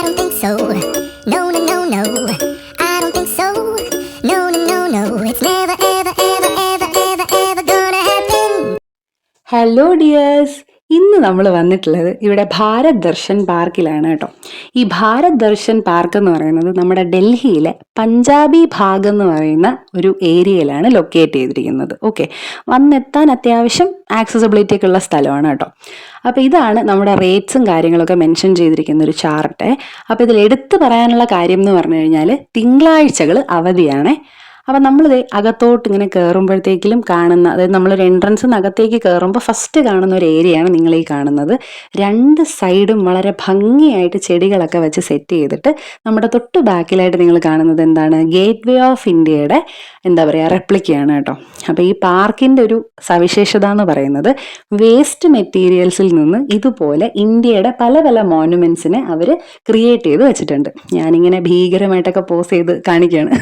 don't think so. No, no, no, no. I don't think so. No, no, no, no. It's never, ever, ever, ever, ever, ever gonna happen. Hello dears, ഇന്ന് നമ്മൾ വന്നിട്ടുള്ളത് ഇവിടെ ഭാരത് ദർശൻ പാർക്കിലാണ് കേട്ടോ. ഈ Bharat Darshan park എന്ന് പറയുന്നത് നമ്മുടെ ഡൽഹിയിലെ പഞ്ചാബി ഭാഗ് എന്ന് പറയുന്ന ഒരു ഏരിയയിലാണ് ലൊക്കേറ്റ് ചെയ്തിരിക്കുന്നത്. ഓക്കെ, വന്നെത്താൻ അത്യാവശ്യം ആക്സസിബിലിറ്റി ഒക്കെ ഉള്ള സ്ഥലമാണ് കേട്ടോ. അപ്പോൾ ഇതാണ് നമ്മുടെ റേറ്റ്സും കാര്യങ്ങളൊക്കെ മെൻഷൻ ചെയ്തിരിക്കുന്ന ഒരു ചാർട്ട്. അപ്പോൾ ഇതിൽ എടുത്തു പറയാനുള്ള കാര്യം എന്ന് പറഞ്ഞു കഴിഞ്ഞാൽ തിങ്കളാഴ്ചകൾ അവധിയാണ്. അപ്പം നമ്മളിത് അകത്തോട്ട് ഇങ്ങനെ കയറുമ്പോഴത്തേക്കിലും കാണുന്ന, അതായത് നമ്മളൊരു എൻട്രൻസ് അകത്തേക്ക് കയറുമ്പോൾ ഫസ്റ്റ് കാണുന്ന ഒരു ഏരിയയാണ് നിങ്ങൾ ഈ കാണുന്നത്. രണ്ട് സൈഡും വളരെ ഭംഗിയായിട്ട് ചെടികളൊക്കെ വെച്ച് സെറ്റ് ചെയ്തിട്ട് നമ്മുടെ തൊട്ട് ബാക്കിലായിട്ട് നിങ്ങൾ കാണുന്നത് എന്താണ്, ഗേറ്റ് വേ ഓഫ് ഇന്ത്യയുടെ എന്താ പറയുക റെപ്ലിക്കയാണ് കേട്ടോ. അപ്പോൾ ഈ പാർക്കിൻ്റെ ഒരു സവിശേഷത എന്ന് പറയുന്നത് വേസ്റ്റ് മെറ്റീരിയൽസിൽ നിന്ന് ഇതുപോലെ ഇന്ത്യയുടെ പല പല മോണുമെൻറ്റ്സിനെ അവർ ക്രിയേറ്റ് ചെയ്ത് വെച്ചിട്ടുണ്ട്. ഞാനിങ്ങനെ ഭീകരമായിട്ടൊക്കെ പോസ് ചെയ്ത് കാണിക്കുകയാണ്,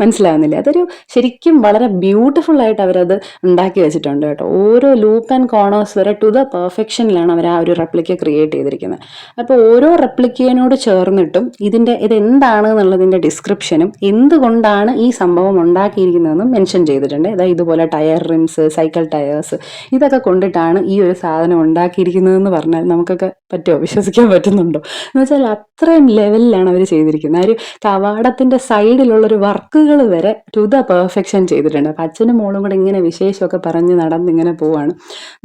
മനസ്സിലാവുന്നില്ല. അതൊരു ശരിക്കും വളരെ ബ്യൂട്ടിഫുൾ ആയിട്ട് അവരത് ഉണ്ടാക്കി വെച്ചിട്ടുണ്ട് കേട്ടോ. ഓരോ ലൂപ്പ് ആൻഡ് കോർണേഴ്സ് വരെ ടു ദ പെർഫെക്ഷനിലാണ് അവർ ആ ഒരു റെപ്ലിക്ക ക്രിയേറ്റ് ചെയ്തിരിക്കുന്നത്. അപ്പോൾ ഓരോ റെപ്ലിക്കയോട് ചേർന്നിട്ടും ഇത് എന്താണ് എന്നുള്ളതിൻ്റെ ഡിസ്ക്രിപ്ഷനും എന്തുകൊണ്ടാണ് ഈ സംഭവം ഉണ്ടാക്കിയിരിക്കുന്നതെന്നും മെൻഷൻ ചെയ്തിട്ടുണ്ട്. അതായത് ഇതുപോലെ ടയർ റിംസ്, സൈക്കിൾ ടയേഴ്സ്, ഇതൊക്കെ കൊണ്ടിട്ടാണ് ഈ ഒരു സാധനം ഉണ്ടാക്കിയിരിക്കുന്നതെന്ന് പറഞ്ഞാൽ നമുക്കൊക്കെ പറ്റുമോ, വിശ്വസിക്കാൻ പറ്റുന്നുണ്ടോ എന്ന് വെച്ചാൽ അത്രയും ലെവലിലാണ് അവർ ചെയ്തിരിക്കുന്നത്. ആ ഒരു കവാടത്തിൻ്റെ സൈഡിലുള്ളൊരു വർക്കുകൾ വരെ ടു ദ പെർഫെക്ഷൻ ചെയ്തിട്ടുണ്ട്. അപ്പം അച്ഛനും മോളും കൂടെ ഇങ്ങനെ വിശേഷമൊക്കെ പറഞ്ഞ് നടന്നിങ്ങനെ പോവാണ്.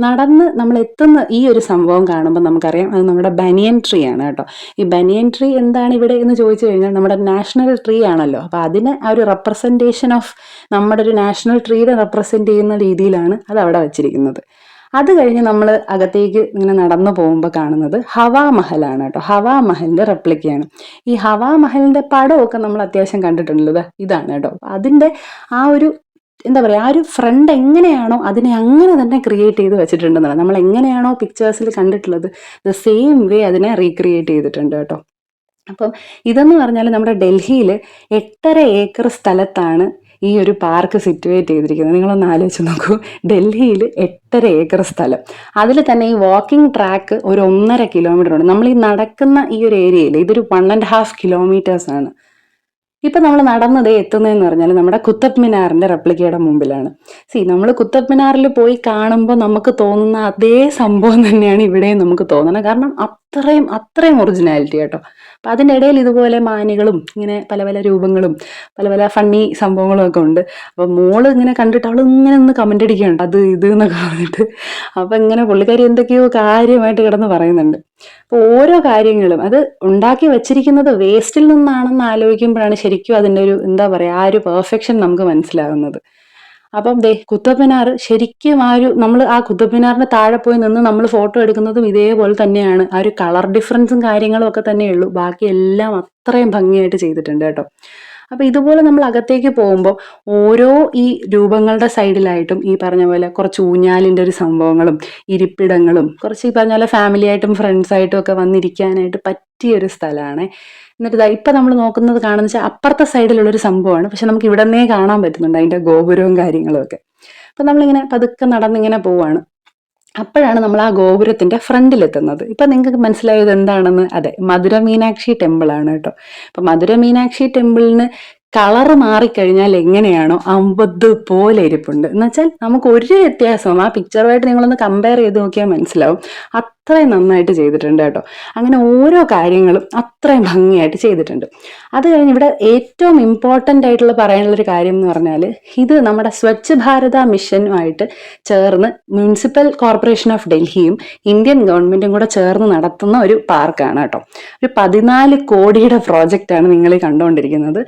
നടന്ന് നമ്മൾ എത്തുന്ന ഈ ഒരു സംഭവം കാണുമ്പോൾ നമുക്കറിയാം അത് നമ്മുടെ ബനിയൻ ട്രീ ആണ് കേട്ടോ. ഈ ബനിയൻ ട്രീ എന്താണ് ഇവിടെ എന്ന് ചോദിച്ചു കഴിഞ്ഞാൽ നമ്മുടെ നാഷണൽ ട്രീ ആണല്ലോ. അപ്പോൾ അതിനെ ആ ഒരു റെപ്രസെൻറ്റേഷൻ ഓഫ് നമ്മുടെ ഒരു നാഷണൽ ട്രീയെ റെപ്രസെൻറ്റ് ചെയ്യുന്ന രീതിയിലാണ് അത് അവിടെ വെച്ചിരിക്കുന്നത്. അത് കഴിഞ്ഞ് നമ്മൾ അകത്തേക്ക് ഇങ്ങനെ നടന്നു പോകുമ്പോൾ കാണുന്നത് ഹവാ മഹലാണ് കേട്ടോ. ഹവാ മഹലിൻ്റെ റെപ്ലിക്കയാണ്. ഈ ഹവാ മഹലിൻ്റെ പടമൊക്കെ നമ്മൾ അത്യാവശ്യം കണ്ടിട്ടുണ്ടല്ലോ, ഇതാണ് കേട്ടോ. അതിൻ്റെ ആ ഒരു എന്താ പറയുക, ആ ഒരു ഫ്രണ്ട് എങ്ങനെയാണോ അതിനെ അങ്ങനെ തന്നെ ക്രിയേറ്റ് ചെയ്ത് വെച്ചിട്ടുണ്ടെന്നാണ്. നമ്മൾ എങ്ങനെയാണോ പിക്ചേഴ്സിൽ കണ്ടിട്ടുള്ളത് ദ സെയിം വേ അതിനെ റീക്രിയേറ്റ് ചെയ്തിട്ടുണ്ട് കേട്ടോ. അപ്പം ഇതെന്ന് പറഞ്ഞാൽ നമ്മുടെ ഡൽഹിയിൽ 8.5 ഏക്കർ സ്ഥലത്താണ് ഈ ഒരു പാർക്ക് സിറ്റുവേറ്റ് ചെയ്തിരിക്കുന്നത്. നിങ്ങളൊന്ന് ആലോചിച്ച് നോക്കൂ, ഡൽഹിയിൽ 8.5 ഏക്കർ സ്ഥലം, അതിൽ തന്നെ ഈ വാക്കിംഗ് ട്രാക്ക് ഒരു 1.5 കിലോമീറ്റർ ഉണ്ട്. നമ്മൾ ഈ നടക്കുന്ന ഈ ഒരു ഏരിയയിൽ ഇതൊരു 1.5 കിലോമീറ്റേഴ്സ് ആണ്. ഇപ്പം നമ്മൾ നടന്നത് എത്തുന്നതെന്ന് പറഞ്ഞാൽ നമ്മുടെ കുത്തബ് മിനാറിൻ്റെ റെപ്ലിക്കയുടെ മുമ്പിലാണ്. നമ്മൾ കുത്തബ് മിനാറിൽ പോയി കാണുമ്പോൾ നമുക്ക് തോന്നുന്ന അതേ സംഭവം തന്നെയാണ് ഇവിടെയും നമുക്ക് തോന്നുന്നത്. കാരണം അത്രയും ഒറിജിനാലിറ്റി കേട്ടോ. അപ്പം അതിൻ്റെ ഇടയിൽ ഇതുപോലെ മാനുകളും ഇങ്ങനെ പല പല രൂപങ്ങളും പല പല ഫണ്ണി സംഭവങ്ങളും ഒക്കെ ഉണ്ട്. അപ്പം മോള് ഇങ്ങനെ കണ്ടിട്ട് അവൾ ഇങ്ങനെ ഒന്ന് കമൻ്റ് അടിക്കുന്നുണ്ട്, അത് ഇത് എന്നൊക്കെ പറഞ്ഞിട്ട്. അപ്പം ഇങ്ങനെ പുള്ളിക്കാരി എന്തൊക്കെയോ കാര്യമായിട്ട് കിടന്ന് പറയുന്നുണ്ട്. അപ്പോൾ ഓരോ കാര്യങ്ങളും അത് ഉണ്ടാക്കി വെച്ചിരിക്കുന്നത് വേസ്റ്റിൽ നിന്നാണെന്ന് ആലോചിക്കുമ്പോഴാണ് ശരിക്കും അതിൻ്റെ ഒരു എന്താ പറയുക ആ ഒരു പെർഫെക്ഷൻ നമുക്ക് മനസ്സിലാകുന്നത്. അപ്പം കുത്തബ് മിനാർ ശരിക്കും നമ്മൾ ആ കുത്തബ് മിനാറിന്റെ താഴെ പോയി നിന്ന് നമ്മൾ ഫോട്ടോ എടുക്കുന്നതും ഇതേപോലെ തന്നെയാണ്. ആ ഒരു കളർ ഡിഫറൻസും കാര്യങ്ങളും ഒക്കെ തന്നെയുള്ളൂ, ബാക്കി എല്ലാം അത്രയും ഭംഗിയായിട്ട് ചെയ്തിട്ടുണ്ട് കേട്ടോ. അപ്പം ഇതുപോലെ നമ്മൾ അകത്തേക്ക് പോകുമ്പോൾ ഓരോ ഈ രൂപങ്ങളുടെ സൈഡിലായിട്ടും ഈ പറഞ്ഞ പോലെ കുറച്ച് ഊഞ്ഞാലിൻ്റെ ഒരു സംഭവങ്ങളും ഇരിപ്പിടങ്ങളും കുറച്ച് ഈ പറഞ്ഞ പോലെ ഫാമിലി ആയിട്ടും ഫ്രണ്ട്സായിട്ടും ഒക്കെ വന്നിരിക്കാനായിട്ട് പറ്റിയൊരു സ്ഥലമാണ്. എന്നിട്ട് ഇപ്പം നമ്മൾ നോക്കുന്നത് കാണുന്ന വെച്ചാൽ അപ്പുറത്തെ സൈഡിലുള്ളൊരു സംഭവമാണ്, പക്ഷെ നമുക്ക് ഇവിടെ നിന്നേ കാണാൻ പറ്റുന്നുണ്ട് അതിൻ്റെ ഗോപുരവും കാര്യങ്ങളും ഒക്കെ. അപ്പം നമ്മളിങ്ങനെ പതുക്കെ നടന്നിങ്ങനെ പോവാണ്. അപ്പോഴാണ് നമ്മൾ ആ ഗോപുരത്തിന്റെ ഫ്രണ്ടിലെത്തുന്നത്. ഇപ്പം നിങ്ങൾക്ക് മനസ്സിലായത് എന്താണെന്ന്? അതെ, മധുര മീനാക്ഷി ടെമ്പിൾ ആണ് കേട്ടോ. അപ്പം മധുര മീനാക്ഷി ടെമ്പിളിന് കളറ് മാറിക്കഴിഞ്ഞാൽ എങ്ങനെയാണോ അതുപോലെ ഇരിപ്പുണ്ട്. എന്ന് വെച്ചാൽ നമുക്ക് ഒരു വ്യത്യാസവും ആ പിക്ചറുമായിട്ട് നിങ്ങളൊന്ന് കമ്പയർ ചെയ്ത് നോക്കിയാൽ മനസ്സിലാവും. അത്രയും നന്നായിട്ട് ചെയ്തിട്ടുണ്ട് കേട്ടോ. അങ്ങനെ ഓരോ കാര്യങ്ങളും അത്രയും ഭംഗിയായിട്ട് ചെയ്തിട്ടുണ്ട്. അത് കഴിഞ്ഞ് ഇവിടെ ഏറ്റവും ഇമ്പോർട്ടൻ്റ് ആയിട്ടുള്ള പറയാനുള്ളൊരു കാര്യം എന്ന് പറഞ്ഞാൽ ഇത് നമ്മുടെ സ്വച്ഛ് ഭാരത മിഷനുമായിട്ട് ചേർന്ന് മുനിസിപ്പൽ കോർപ്പറേഷൻ ഓഫ് ഡൽഹിയും ഇന്ത്യൻ ഗവൺമെൻറ്റും കൂടെ ചേർന്ന് നടത്തുന്ന ഒരു പാർക്കാണ് കേട്ടോ. ഒരു 14 കോടിയുടെ പ്രോജക്റ്റാണ് നിങ്ങൾ കണ്ടുകൊണ്ടിരിക്കുന്നത്.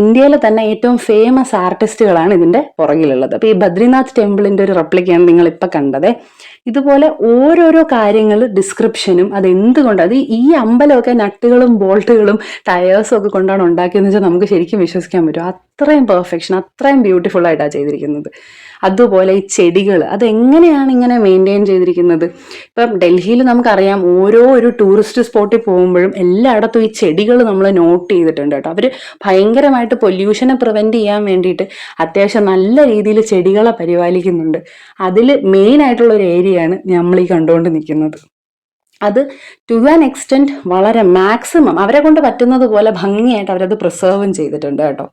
ഇന്ത്യയിലെ തന്നെ ഏറ്റവും ഫേമസ് ആർട്ടിസ്റ്റുകളാണ് ഇതിൻ്റെ പുറകിലുള്ളത്. അപ്പോൾ ഈ ബദ്രിനാഥ് ടെമ്പിളിൻ്റെ ഒരു റെപ്ലിക്കയാണ് നിങ്ങളിപ്പോൾ കണ്ടത്. ഇതുപോലെ ഓരോരോ കാര്യങ്ങൾ ഡിസ്ക്രിപ്ഷനും അതെന്തുകൊണ്ട് അത് ഈ അമ്പലമൊക്കെ നട്ടുകളും ബോൾട്ടുകളും ടയേഴ്സും ഒക്കെ കൊണ്ടാണ് ഉണ്ടാക്കിയതെന്ന് വെച്ചാൽ നമുക്ക് ശരിക്കും വിശ്വസിക്കാൻ പറ്റും. അത്രയും പെർഫെക്ഷൻ, അത്രയും ബ്യൂട്ടിഫുൾ ആയിട്ടാണ് ചെയ്തിരിക്കുന്നത്. അതുപോലെ ഈ ചെടികൾ അതെങ്ങനെയാണ് ഇങ്ങനെ മെയിൻറ്റെയിൻ ചെയ്തിരിക്കുന്നത്. ഇപ്പം ഡൽഹിയിൽ നമുക്കറിയാം ഓരോ ഒരു ടൂറിസ്റ്റ് സ്പോട്ടിൽ പോകുമ്പോഴും എല്ലായിടത്തും ഈ ചെടികൾ നമ്മൾ നോട്ട് ചെയ്തിട്ടുണ്ട് കേട്ടോ. അവർ ഭയങ്കരമായിട്ട് പൊല്യൂഷനെ പ്രിവെൻറ്റ് ചെയ്യാൻ വേണ്ടിയിട്ട് അത്യാവശ്യം നല്ല രീതിയിൽ ചെടികളെ പരിപാലിക്കുന്നുണ്ട്. അതിൽ മെയിൻ ആയിട്ടുള്ള ഒരു ഏരിയയാണ് നമ്മൾ ഈ കണ്ടുകൊണ്ട് നിൽക്കുന്നത്. അത് ടു ആൻ എക്സ്റ്റെൻറ്റ് വളരെ മാക്സിമം അവരെ കൊണ്ട് പറ്റുന്നത് പോലെ ഭംഗിയായിട്ട് അവരത് പ്രിസർവും ചെയ്തിട്ടുണ്ട് കേട്ടോ.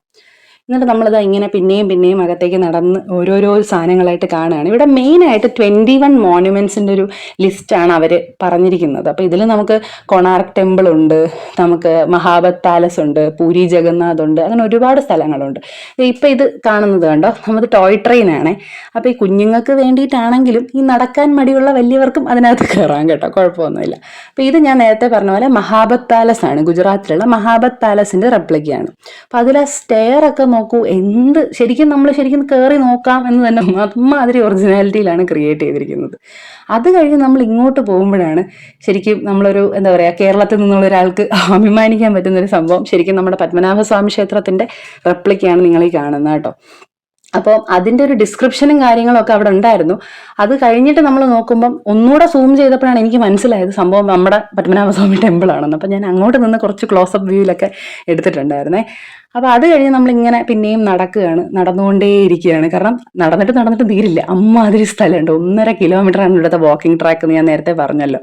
എന്നിട്ട് നമ്മളിത് ഇങ്ങനെ പിന്നെയും പിന്നെയും അകത്തേക്ക് നടന്ന് ഓരോരോ സാധനങ്ങളായിട്ട് കാണുകയാണ്. ഇവിടെ മെയിനായിട്ട് 21 മോണ്യുമെന്റ്സിൻ്റെ ഒരു ലിസ്റ്റാണ് അവർ പറഞ്ഞിരിക്കുന്നത്. അപ്പോൾ ഇതിൽ നമുക്ക് കൊണാർക്ക് ടെമ്പിൾ ഉണ്ട്, നമുക്ക് മഹാബത് പാലസ് ഉണ്ട്, പൂരി ജഗന്നാഥ് ഉണ്ട്, അങ്ങനെ ഒരുപാട് സ്ഥലങ്ങളുണ്ട്. ഇപ്പം ഇത് കാണുന്നത് കണ്ടോ, നമ്മൾ ടോയ് ട്രെയിൻ ആണേ. അപ്പോൾ ഈ കുഞ്ഞുങ്ങൾക്ക് വേണ്ടിയിട്ടാണെങ്കിലും ഈ നടക്കാൻ മടിയുള്ള വലിയവർക്കും അതിനകത്ത് കയറാം കേട്ടോ, കുഴപ്പമൊന്നുമില്ല. അപ്പോൾ ഇത് ഞാൻ നേരത്തെ പറഞ്ഞ പോലെ മഹാബത് പാലസ് ആണ്, ഗുജറാത്തിലുള്ള മഹാബത് പാലസിൻ്റെ റെപ്ലിക്കയാണ്. അപ്പോൾ അതിൽ ആ സ്റ്റെയർ ഒക്കെ നോക്കൂ, എന്ത് ശരിക്കും നമ്മൾ ശരിക്കും കയറി നോക്കാം എന്ന് തന്നെ അമ്മാതിരി ഒറിജിനാലിറ്റിയിലാണ് ക്രിയേറ്റ് ചെയ്തിരിക്കുന്നത്. അത് കഴിഞ്ഞ് നമ്മൾ ഇങ്ങോട്ട് പോകുമ്പോഴാണ് ശരിക്കും നമ്മളൊരു എന്താ പറയുക, കേരളത്തിൽ നിന്നുള്ള ഒരാൾക്ക് അഭിമാനിക്കാൻ പറ്റുന്നൊരു സംഭവം. ശരിക്കും നമ്മുടെ പത്മനാഭസ്വാമി ക്ഷേത്രത്തിൻ്റെ റെപ്ലിക്കയാണ് നിങ്ങൾ ഈ കാണുന്നത് കേട്ടോ. അപ്പോൾ അതിൻ്റെ ഒരു ഡിസ്ക്രിപ്ഷനും കാര്യങ്ങളും ഒക്കെ അവിടെ ഉണ്ടായിരുന്നു. അത് കഴിഞ്ഞിട്ട് നമ്മൾ നോക്കുമ്പം ഒന്നുകൂടെ സൂം ചെയ്തപ്പോഴാണ് എനിക്ക് മനസ്സിലായത് സംഭവം നമ്മുടെ പത്മനാഭസ്വാമി ടെമ്പിൾ ആണെന്ന്. അപ്പം ഞാൻ അങ്ങോട്ട് നിന്ന് കുറച്ച് ക്ലോസപ്പ് വ്യൂവിലൊക്കെ എടുത്തിട്ടുണ്ടായിരുന്നേ. അപ്പോൾ അത് കഴിഞ്ഞ് നമ്മളിങ്ങനെ പിന്നെയും നടന്നുകൊണ്ടേയിരിക്കുകയാണ്. കാരണം നടന്നിട്ട് തീരില്ല, അമ്മാതിരി സ്ഥലമുണ്ട്. 1.5 കിലോമീറ്ററാണ് ഇവിടുത്തെ വാക്കിംഗ് ട്രാക്ക് എന്ന് ഞാൻ നേരത്തെ പറഞ്ഞല്ലോ.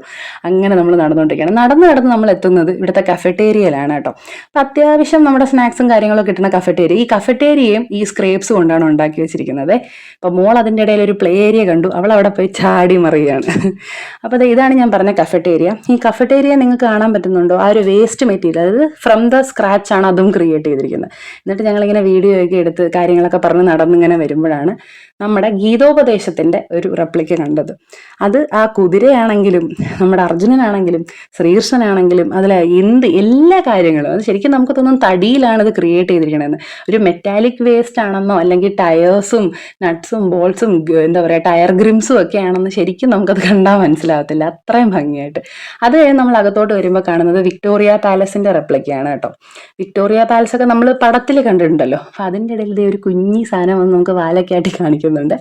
അങ്ങനെ നമ്മൾ നടന്നുകൊണ്ടിരിക്കുകയാണ്. നടന്ന് നമ്മൾ എത്തുന്നത് ഇവിടുത്തെ കഫറ്റേരിയയിലാണ് കേട്ടോ. അപ്പം അത്യാവശ്യം നമ്മുടെ സ്നാക്സും കാര്യങ്ങളൊക്കെ കിട്ടുന്ന കഫറ്റേരിയ. ഈ കഫറ്റേരിയയും ഈ സ്ക്രേപ്സ് കൊണ്ടാണ് ഉണ്ടാക്കി വെച്ചിരിക്കുന്നത്. അപ്പം മോൾ അതിൻ്റെ ഇടയിൽ ഒരു പ്ലേ ഏരിയ കണ്ടു, അവൾ അവിടെ പോയി ചാടി മറിയുകയാണ്. അപ്പോൾ ഇതാണ് ഞാൻ പറഞ്ഞ കഫറ്റേരിയ. ഈ കഫറ്റേരിയ നിങ്ങൾക്ക് കാണാൻ പറ്റുന്നുണ്ടോ? ആ ഒരു വേസ്റ്റ് മെറ്റീരിയൽ, അതായത് ഫ്രം ദ സ്ക്രാച്ച് ആണ് അതും ക്രിയേറ്റ് ചെയ്തിരിക്കുന്നത്. എന്നിട്ട് ഞങ്ങളിങ്ങനെ വീഡിയോ ഒക്കെ എടുത്ത് കാര്യങ്ങളൊക്കെ പറഞ്ഞ് നടന്നിങ്ങനെ വരുമ്പോഴാണ് നമ്മുടെ ഗീതോപദേശത്തിൻ്റെ ഒരു റെപ്ലിക്ക കണ്ടത്. അത് ആ കുതിരയാണെങ്കിലും നമ്മുടെ അർജുനനാണെങ്കിലും ശ്രീകൃഷ്ണനാണെങ്കിലും അതിൽ എല്ലാ കാര്യങ്ങളും അത് ശരിക്കും നമുക്ക് തോന്നും തടിയിലാണ് ഇത് ക്രിയേറ്റ് ചെയ്തിരിക്കണമെന്ന്. ഒരു മെറ്റാലിക് വേസ്റ്റ് ആണെന്നോ അല്ലെങ്കിൽ ടയേഴ്സും നട്ട്സും ബോൾസും എന്താ പറയുക ടയർ ഗ്രിംസും ഒക്കെ ആണെന്ന് ശരിക്കും നമുക്കത് കണ്ടാൽ മനസ്സിലാവത്തില്ല, അത്രയും ഭംഗിയായിട്ട്. അത് കഴിഞ്ഞ് നമ്മൾ അകത്തോട്ട് വരുമ്പോൾ കാണുന്നത് വിക്ടോറിയ പാലസിൻ്റെ റെപ്ലിക്കയാണ് കേട്ടോ. വിക്ടോറിയ പാലസ് ഒക്കെ നമ്മൾ പടത്തിൽ കണ്ടിട്ടുണ്ടല്ലോ. അപ്പം അതിൻ്റെ ഇടയിൽ ഇതേ ഒരു കുഞ്ഞി സാധനം വന്ന് നമുക്ക് വാലക്കാട്ടി കാണിക്കുന്നുണ്ട്.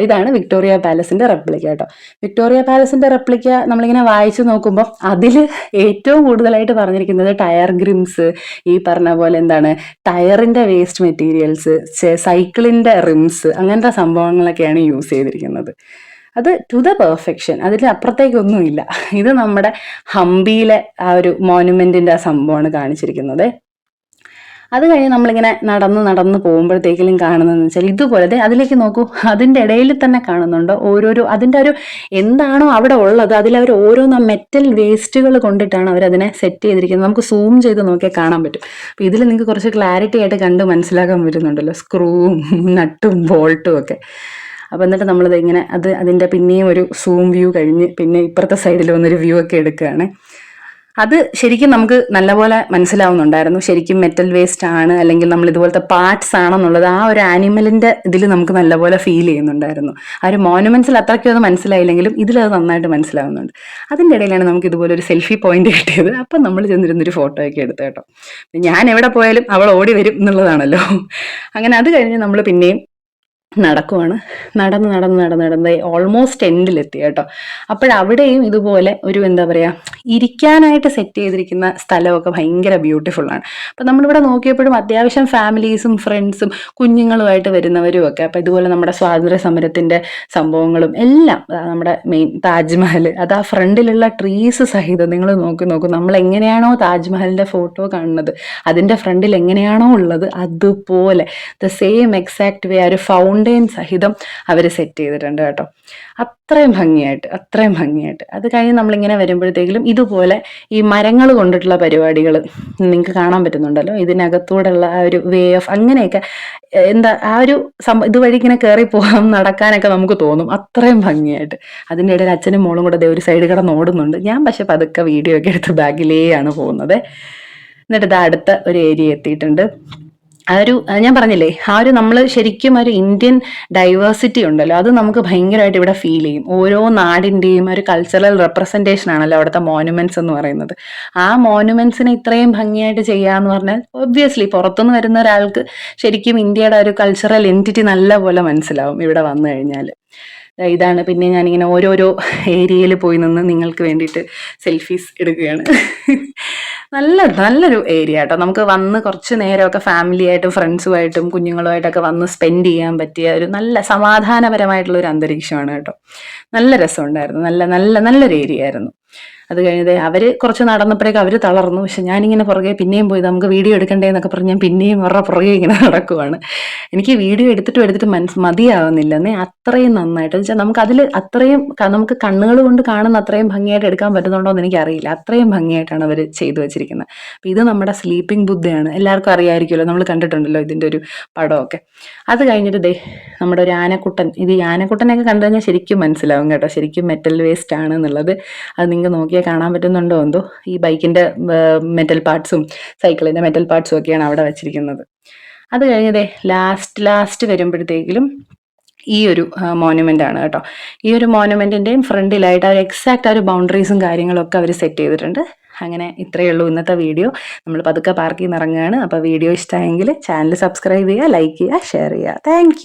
ഇതാണ് വിക്ടോറിയ പാലസിൻ്റെ റെപ്ലിക്ക കേട്ടോ. വിക്ടോറിയ പാലസിൻ്റെ റെപ്ലിക്ക നമ്മളിങ്ങനെ വായിച്ചു നോക്കുമ്പോൾ അതിൽ ഏറ്റവും കൂടുതലായിട്ട് പറഞ്ഞിരിക്കുന്നത് ടയർ ഗ്രിംസ്, ഈ പറഞ്ഞ പോലെ എന്താണ് ടയറിൻ്റെ വേസ്റ്റ് മെറ്റീരിയൽസ്, സൈക്കിളിൻ്റെ റിംസ്, അങ്ങനത്തെ സംഭവങ്ങളൊക്കെയാണ് യൂസ് ചെയ്തിരിക്കുന്നത്. അത് ടു ദ പെർഫെക്ഷൻ, അതിൽ അപ്പുറത്തേക്കൊന്നുമില്ല. ഇത് നമ്മുടെ ഹംപിയിലെ ആ ഒരു മോനുമെൻറ്റിൻ്റെ ആ സംഭവമാണ് കാണിച്ചിരിക്കുന്നത്. അത് കഴിഞ്ഞ് നമ്മളിങ്ങനെ നടന്ന് പോകുമ്പോഴത്തേക്കും കാണുന്നതെന്ന് വെച്ചാൽ ഇതുപോലെ അതിലേക്ക് നോക്കൂ, അതിൻ്റെ ഇടയിൽ തന്നെ കാണുന്നുണ്ടോ ഓരോരോ അതിൻ്റെ ഒരു എന്താണോ അവിടെ ഉള്ളത് അതിലവർ ഓരോന്ന് മെറ്റൽ വേസ്റ്റുകൾ കൊണ്ടിട്ടാണ് അവരതിനെ സെറ്റ് ചെയ്തിരിക്കുന്നത്. നമുക്ക് സൂം ചെയ്ത് നോക്കിയാൽ കാണാൻ പറ്റും. അപ്പോൾ ഇതിൽ നിങ്ങൾക്ക് കുറച്ച് ക്ലാരിറ്റി ആയിട്ട് കണ്ട് മനസ്സിലാക്കാൻ പറ്റുന്നുണ്ടല്ലോ, സ്ക്രൂവും നട്ടും ബോൾട്ടും ഒക്കെ. അപ്പോൾ എന്നിട്ട് നമ്മളിത് ഇങ്ങനെ അതിൻ്റെ പിന്നെയും ഒരു സൂം വ്യൂ കഴിഞ്ഞ് പിന്നെ ഇപ്പുറത്തെ സൈഡിൽ വന്നൊരു വ്യൂ ഒക്കെ എടുക്കുകയാണ്. അത് ശരിക്കും നമുക്ക് നല്ലപോലെ മനസ്സിലാവുന്നുണ്ടായിരുന്നു. ശരിക്കും മെറ്റൽ വേസ്റ്റ് ആണ് അല്ലെങ്കിൽ നമ്മൾ ഇതുപോലത്തെ പാർട്സ് ആണെന്നുള്ളത് ആ ഒരു ആനിമലിൻ്റെ ഇതിൽ നമുക്ക് നല്ലപോലെ ഫീൽ ചെയ്യുന്നുണ്ടായിരുന്നു. ആ ഒരു മോണുമെന്റ്സിൽ അത്രയ്ക്കും അത് മനസ്സിലായില്ലെങ്കിലും ഇതിലത് നന്നായിട്ട് മനസ്സിലാവുന്നുണ്ട്. അതിൻ്റെ ഇടയിലാണ് നമുക്ക് ഇതുപോലെ ഒരു സെൽഫി പോയിന്റ് കിട്ടിയത്. അപ്പം നമ്മൾ ചെന്നിരുന്നൊരു ഫോട്ടോ ഒക്കെ എടുത്തു കേട്ടോ. ഞാൻ എവിടെ പോയാലും അവൾ ഓടി വരും എന്നുള്ളതാണല്ലോ. അങ്ങനെ അത് കഴിഞ്ഞ് നമ്മൾ പിന്നെയും നടക്കുവാണ്. നടന്ന് ഓൾമോസ്റ്റ് എൻഡിലെത്തി കേട്ടോ. അപ്പോഴവിടെയും ഇതുപോലെ ഒരു എന്താ പറയുക ഇരിക്കാനായിട്ട് സെറ്റ് ചെയ്തിരിക്കുന്ന സ്ഥലമൊക്കെ ഭയങ്കര ബ്യൂട്ടിഫുള്ളാണ്. അപ്പം നമ്മളിവിടെ നോക്കിയപ്പോഴും അത്യാവശ്യം ഫാമിലീസും ഫ്രണ്ട്സും കുഞ്ഞുങ്ങളുമായിട്ട് വരുന്നവരും ഒക്കെ. അപ്പം ഇതുപോലെ നമ്മുടെ സ്വാതന്ത്ര്യ സമരത്തിൻ്റെ സംഭവങ്ങളും എല്ലാം നമ്മുടെ മെയിൻ താജ്മഹൽ, അത് ആ ഫ്രണ്ടിലുള്ള ട്രീസ് സഹിതം നിങ്ങൾ നോക്കൂ, നമ്മൾ എങ്ങനെയാണോ താജ്മഹലിൻ്റെ ഫോട്ടോ കാണുന്നത് അതിൻ്റെ ഫ്രണ്ടിൽ എങ്ങനെയാണോ ഉള്ളത് അതുപോലെ ദ സെയിം എക്സാക്ട് വേ ആ ഒരു ഫൗണ്ടൈൻ സഹിതം അവർ സെറ്റ് ചെയ്തിട്ടുണ്ട് കേട്ടോ. അത്രയും ഭംഗിയായിട്ട്. അത് കഴിഞ്ഞ് നമ്മളിങ്ങനെ വരുമ്പോഴത്തേക്കും ഇതുപോലെ ഈ മരങ്ങൾ കൊണ്ടിട്ടുള്ള പരിപാടികൾ നിങ്ങൾക്ക് കാണാൻ പറ്റുന്നുണ്ടല്ലോ. ഇതിനകത്തൂടെയുള്ള ആ ഒരു വേ ഓഫ് അങ്ങനെയൊക്കെ എന്താ ആ ഒരു ഇതുവഴി ഇങ്ങനെ കയറി പോകാം നടക്കാനൊക്കെ നമുക്ക് തോന്നും, അത്രയും ഭംഗിയായിട്ട്. അതിൻ്റെ ഇടയിൽ അച്ഛനും മോളും കൂടെ ഒരു സൈഡ് കിടന്ന് ഓടുന്നുണ്ട്. ഞാൻ പക്ഷെ പതുക്കെ വീഡിയോ ഒക്കെ എടുത്ത് ബാഗിലേ ആണ് പോകുന്നത്. എന്നിട്ട് ഇത് അടുത്ത ഒരു ഏരിയ എത്തിയിട്ടുണ്ട്. ഞാൻ പറഞ്ഞില്ലേ ആ ഒരു നമ്മൾ ശരിക്കും ഒരു ഇന്ത്യൻ ഡൈവേഴ്സിറ്റി ഉണ്ടല്ലോ, അത് നമുക്ക് ഭയങ്കരമായിട്ട് ഇവിടെ ഫീൽ ചെയ്യും. ഓരോ നാടിൻ്റെയും ഒരു കൾച്ചറൽ റെപ്രസെൻറ്റേഷൻ ആണല്ലോ അവിടുത്തെ മോനുമെന്റ്സ് എന്ന് പറയുന്നത്. ആ മോനുമെന്റ്സിനെ ഇത്രയും ഭംഗിയായിട്ട് ചെയ്യാന്ന് പറഞ്ഞാൽ ഒബ്വിയസ്ലി പുറത്തുനിന്ന് വരുന്ന ഒരാൾക്ക് ശരിക്കും ഇന്ത്യയുടെ ഒരു കൾച്ചറൽ എൻറ്റിറ്റി നല്ലപോലെ മനസ്സിലാവും ഇവിടെ വന്നു കഴിഞ്ഞാൽ. ഇതാണ് പിന്നെ ഞാനിങ്ങനെ ഓരോരോ ഏരിയയിൽ പോയി നിന്ന് നിങ്ങൾക്ക് വേണ്ടിയിട്ട് സെൽഫീസ് എടുക്കുകയാണ്. നല്ലൊരു ഏരിയ കേട്ടോ. നമുക്ക് വന്ന് കുറച്ച് നേരമൊക്കെ ഫാമിലി ആയിട്ടും ഫ്രണ്ട്സുമായിട്ടും കുഞ്ഞുങ്ങളുമായിട്ടൊക്കെ വന്ന് സ്പെൻഡ് ചെയ്യാൻ പറ്റിയ ഒരു നല്ല സമാധാനപരമായിട്ടുള്ള ഒരു അന്തരീക്ഷമാണ് കേട്ടോ. നല്ല രസമുണ്ടായിരുന്നു. നല്ലൊരു ഏരിയ ആയിരുന്നു. അത് കഴിഞ്ഞത് അവർ കുറച്ച് നടന്നപ്പോഴേക്കും അവർ തളർന്നു. പക്ഷെ ഞാനിങ്ങനെ പുറകെ പിന്നെയും പോയി നമുക്ക് വീഡിയോ എടുക്കണ്ടേ എന്നൊക്കെ പറഞ്ഞ് ഞാൻ പിന്നെയും അവരുടെ പുറകെ ഇങ്ങനെ നടക്കുവാണ്. എനിക്ക് വീഡിയോ എടുത്തിട്ട് മതിയാവുന്നില്ല എന്നേ, അത്രയും നന്നായിട്ട് വെച്ചാൽ നമുക്ക് അതിൽ അത്രയും നമുക്ക് കണ്ണുകൾ കൊണ്ട് കാണുന്ന അത്രയും ഭംഗിയായിട്ട് എടുക്കാൻ പറ്റുന്നുണ്ടോ എന്ന് എനിക്കറിയില്ല. അത്രയും ഭംഗിയായിട്ടാണ് അവർ ചെയ്തു വെച്ചിരിക്കുന്നത്. അപ്പം ഇത് നമ്മുടെ സ്ലീപ്പിംഗ് ബുദ്ധയാണ്, എല്ലാവർക്കും അറിയാമായിരിക്കുമല്ലോ, നമ്മൾ കണ്ടിട്ടുണ്ടല്ലോ ഇതിൻ്റെ ഒരു പടമൊക്കെ. അത് കഴിഞ്ഞിട്ട് നമ്മുടെ ഒരു ആനക്കുട്ടൻ, ഇത് ഈ ആനക്കുട്ടനൊക്കെ കണ്ടു കഴിഞ്ഞാൽ ശരിക്കും മനസ്സിലാവും കേട്ടോ, ശരിക്കും മെറ്റൽ വേസ്റ്റ് ആണ് എന്നുള്ളത്. അത് നിങ്ങൾക്ക് നോക്കിയാൽ കാണാൻ പറ്റുന്നുണ്ടോ എന്തോ. ഈ ബൈക്കിൻ്റെ മെറ്റൽ പാർട്സും സൈക്കിളിൻ്റെ മെറ്റൽ പാർട്സും ഒക്കെയാണ് അവിടെ വെച്ചിരിക്കുന്നത്. അത് കഴിഞ്ഞതേ ലാസ്റ്റ് വരുമ്പോഴത്തേക്കിലും ഈ ഒരു മോനുമെൻ്റ് ആണ് കേട്ടോ. ഈ ഒരു മോനുമെൻറ്റിൻ്റെയും ഫ്രണ്ടിലായിട്ട് അവർ എക്സാക്റ്റ് ആ ഒരു ബൗണ്ടറീസും കാര്യങ്ങളൊക്കെ അവർ സെറ്റ് ചെയ്തിട്ടുണ്ട്. അങ്ങനെ ഇത്രയേ ഉള്ളൂ ഇന്നത്തെ വീഡിയോ. നമ്മൾ പതുക്കെ പാർക്കിൽ നിന്ന് ഇറങ്ങുകയാണ്. അപ്പോൾ വീഡിയോ ഇഷ്ടമായെങ്കിൽ ചാനൽ സബ്സ്ക്രൈബ് ചെയ്യുക, ലൈക്ക് ചെയ്യുക, ഷെയർ ചെയ്യുക. താങ്ക്